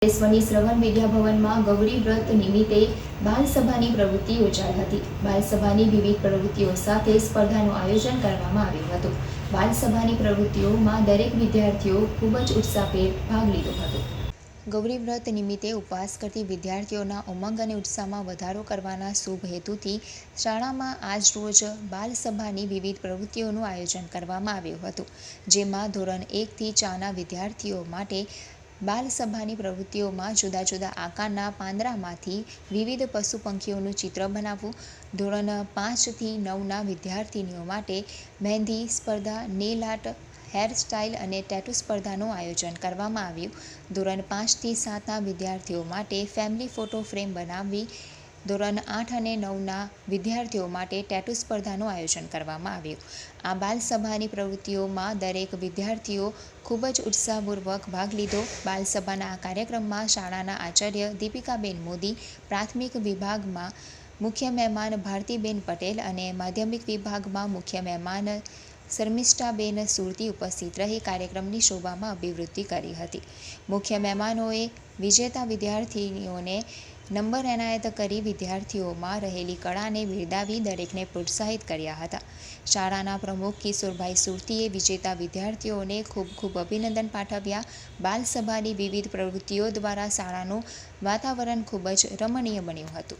દેશવની શ્રવણ media ભવનમાં ગૌરી વ્રત નિમિત્તે બાલસભાની પ્રવૃત્તિ યોજાઈ હતી। બાલસભાની વિવિધ પ્રવૃત્તિઓ સાથે સ્પર્ધાનું આયોજન કરવામાં આવ્યું હતું। બાલસભાની પ્રવૃત્તિઓમાં દરેક વિદ્યાર્થીઓ ખૂબ જ ઉત્સાહભેર ભાગ લીધો હતો। ગૌરી વ્રત નિમિત્તે ઉપવાસ કરતી વિદ્યાર્થીઓના ઉમંગ અને ઉત્સાહમાં વધારો કરવાના શુભ હેતુથી શાળામાં આજરોજ બાલસભાની વિવિધ પ્રવૃત્તિઓનું આયોજન કરવામાં આવ્યું હતું, જેમાં ધોરણ 1 થી 4ના વિદ્યાર્થીઓ માટે બાલસભાની પ્રવૃત્તિઓમાં જુદા જુદા આકારના પાંદડામાંથી વિવિધ પશુ પંખીઓનું ચિત્ર બનાવવું, ધોરણ 5 થી 9ના વિદ્યાર્થીનીઓ માટે મહેંદી સ્પર્ધા, નેલ આર્ટ, હેર સ્ટાઇલ અને ટેટુ સ્પર્ધાનું આયોજન કરવામાં આવ્યું। ધોરણ 5 થી 7ના વિદ્યાર્થીઓ માટે ફેમિલી ફોટો ફ્રેમ બનાવવી, ધોરણ 8 અને 9ના વિદ્યાર્થીઓ માટે ટેટુ સ્પર્ધાનું આયોજન કરવામાં આવ્યું। આ બાલસભાની પ્રવૃત્તિઓમાં દરેક વિદ્યાર્થીઓ ખૂબ જ ઉત્સાહપૂર્વક ભાગ લીધો। બાલસભાના આ કાર્યક્રમમાં શાળાના આચાર્ય દીપિકાબેન મોદી, પ્રાથમિક વિભાગમાં મુખ્ય મહેમાન ભારતીબેન પટેલ અને માધ્યમિક વિભાગમાં મુખ્ય મહેમાન શર્મિષ્ઠાબેન સુરતી ઉપસ્થિત રહી કાર્યક્રમની શોભામાં અભિવૃદ્ધિ કરી હતી। મુખ્ય મહેમાનોએ વિજેતા વિદ્યાર્થીનીઓને નંબર એનાયત કરી વિદ્યાર્થીઓમાં રહેલી કળાને બિરદાવી દરેકને પ્રોત્સાહિત કર્યા હતા। શાળાના પ્રમુખ કિશોરભાઈ સુરતીએ વિજેતા વિદ્યાર્થીઓને ખૂબ ખૂબ અભિનંદન પાઠવ્યા। બાલસભાની વિવિધ પ્રવૃત્તિઓ દ્વારા શાળાનું વાતાવરણ ખૂબ જ રમણીય બન્યું હતું।